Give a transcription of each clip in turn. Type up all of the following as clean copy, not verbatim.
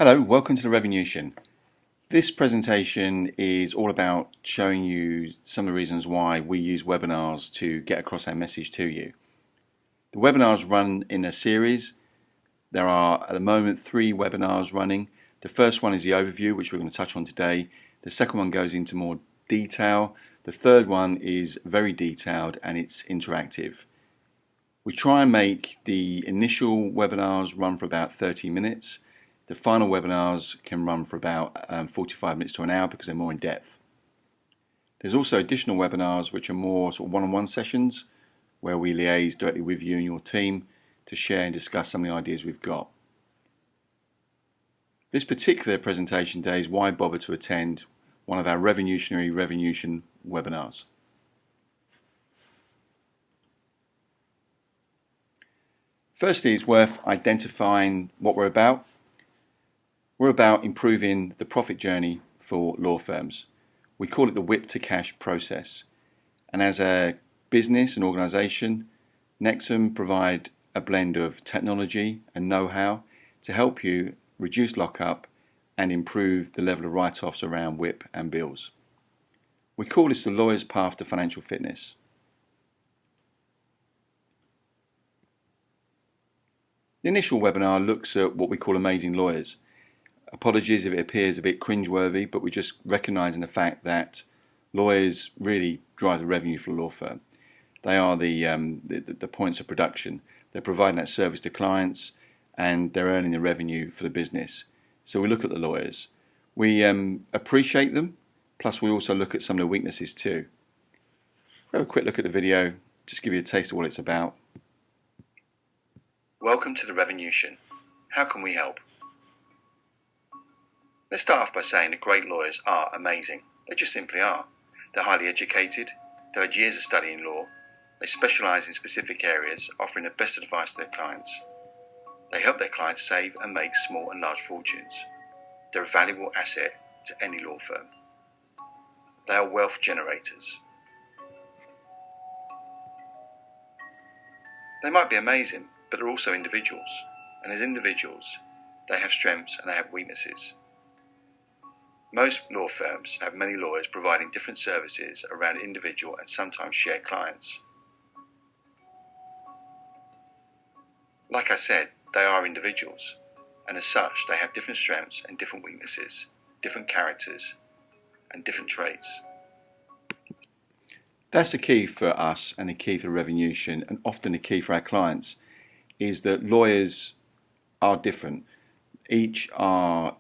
Hello, welcome to the Revenuetion. This presentation is all about showing you some of the reasons why we use webinars to get across our message to you. The webinars run in a series. There are at the moment 3 webinars running. The first one is the overview, which we're going to touch on today. The second one goes into more detail. The third one is very detailed and it's interactive. We try and make the initial webinars run for about 30 minutes. The final webinars can run for about 45 minutes to an hour because they're more in depth. There's also additional webinars which are more sort of one-on-one sessions where we liaise directly with you and your team to share and discuss some of the ideas we've got. This particular presentation today is why bother to attend one of our Revenuetion webinars. Firstly, it's worth identifying what we're about. We're about improving the profit journey for law firms. We call it the whip to cash process. And as a business and organisation, NEXUM provide a blend of technology and know-how to help you reduce lockup and improve the level of write-offs around whip and bills. We call this the lawyer's path to financial fitness. The initial webinar looks at what we call amazing lawyers. Apologies if it appears a bit cringeworthy, but we're just recognising the fact that lawyers really drive the revenue for a law firm. They are the points of production. They're providing that service to clients and they're earning the revenue for the business. So we look at the lawyers. We appreciate them, plus we also look at some of the weaknesses too. Have a quick look at the video, just give you a taste of what it's about. Welcome to the Revenuetion. How can we help? Let's start off by saying that great lawyers are amazing. They just simply are. They're highly educated, they've had years of studying law, they specialise in specific areas, offering the best advice to their clients. They help their clients save and make small and large fortunes. They're a valuable asset to any law firm. They are wealth generators. They might be amazing, but they're also individuals. And as individuals, they have strengths and they have weaknesses. Most law firms have many lawyers providing different services around individual and sometimes shared clients. Like I said, they are individuals, and as such they have different strengths and different weaknesses, different characters and different traits. That's the key for us and the key for Revenuetion, and often the key for our clients, is that lawyers are different. Each are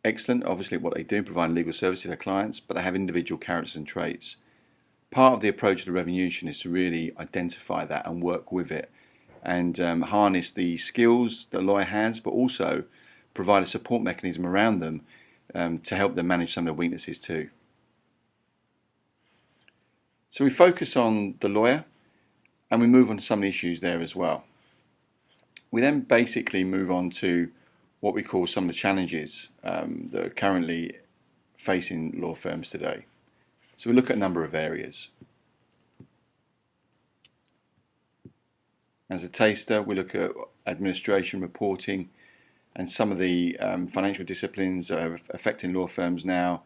excellent, obviously, at what they do, providing legal service to their clients, but they have individual characters and traits. Part of the approach of the Revenuetion is to really identify that and work with it and harness the skills that a lawyer has, but also provide a support mechanism around them to help them manage some of their weaknesses too. So we focus on the lawyer and we move on to some of the issues there as well. We then basically move on to what we call some of the challenges that are currently facing law firms today. So we look at a number of areas. As a taster, we look at administration, reporting, and some of the financial disciplines that are affecting law firms now,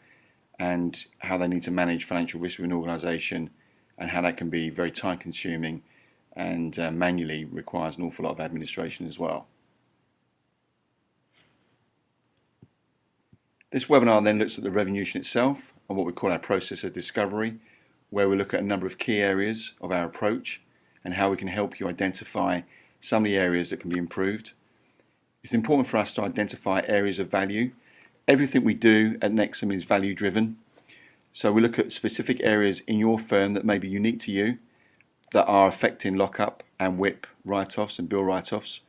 and how they need to manage financial risk with an organisation, and how that can be very time consuming and manually requires an awful lot of administration as well. This webinar then looks at the Revenuetion itself and what we call our process of discovery, where we look at a number of key areas of our approach and how we can help you identify some of the areas that can be improved. It's important for us to identify areas of value. Everything we do at NEXUM is value driven. So we look at specific areas in your firm that may be unique to you that are affecting lockup and whip write-offs and bill write-offs.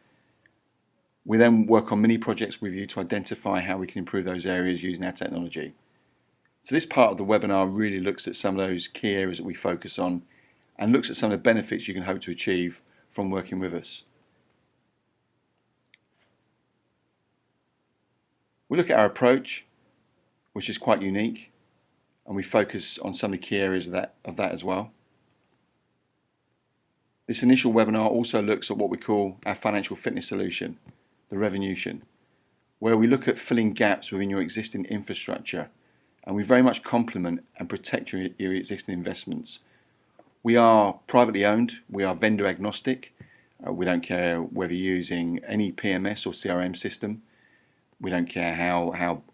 We then work on mini projects with you to identify how we can improve those areas using our technology. So this part of the webinar really looks at some of those key areas that we focus on and looks at some of the benefits you can hope to achieve from working with us. We look at our approach, which is quite unique, and we focus on some of the key areas of that as well. This initial webinar also looks at what we call our financial fitness solution, the Revenuetion. where we look at filling gaps within your existing infrastructure, and we very much complement and protect your existing investments. We are privately owned, we are vendor agnostic, we don't care whether you're using any PMS or CRM system, we don't care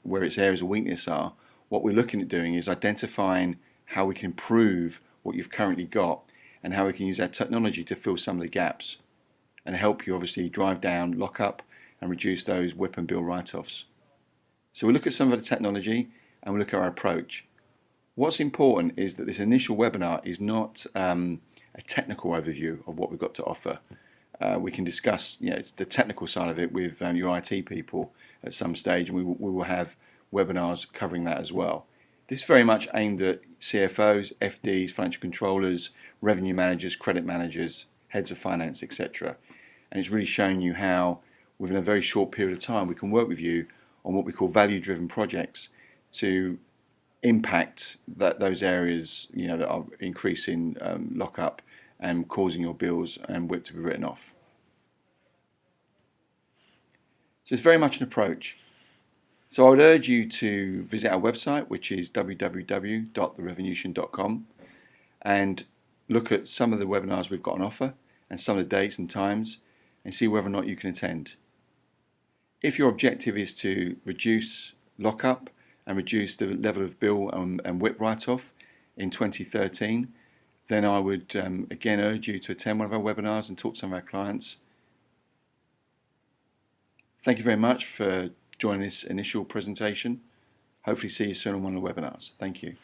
where its areas of weakness are. What we're looking at doing is identifying how we can improve what you've currently got and how we can use that technology to fill some of the gaps and help you obviously drive down lockup and reduce those whip and bill write-offs. So we look at some of the technology and we look at our approach. What's important is that this initial webinar is not a technical overview of what we've got to offer. We can discuss the technical side of it with your IT people at some stage, and we will have webinars covering that as well. This is very much aimed at CFOs, FDs, financial controllers, revenue managers, credit managers, heads of finance, etc. And it's really showing you how within a very short period of time we can work with you on what we call value-driven projects to impact those areas that are increasing lockup and causing your bills and WIP to be written off. So it's very much an approach. So I would urge you to visit our website, which is www.therevenuetion.com, and look at some of the webinars we've got on offer and some of the dates and times and see whether or not you can attend. If your objective is to reduce lockup and reduce the level of bill and WIP write-off in 2013, then I would again urge you to attend one of our webinars and talk to some of our clients. Thank you very much for joining this initial presentation. Hopefully see you soon on one of the webinars. Thank you.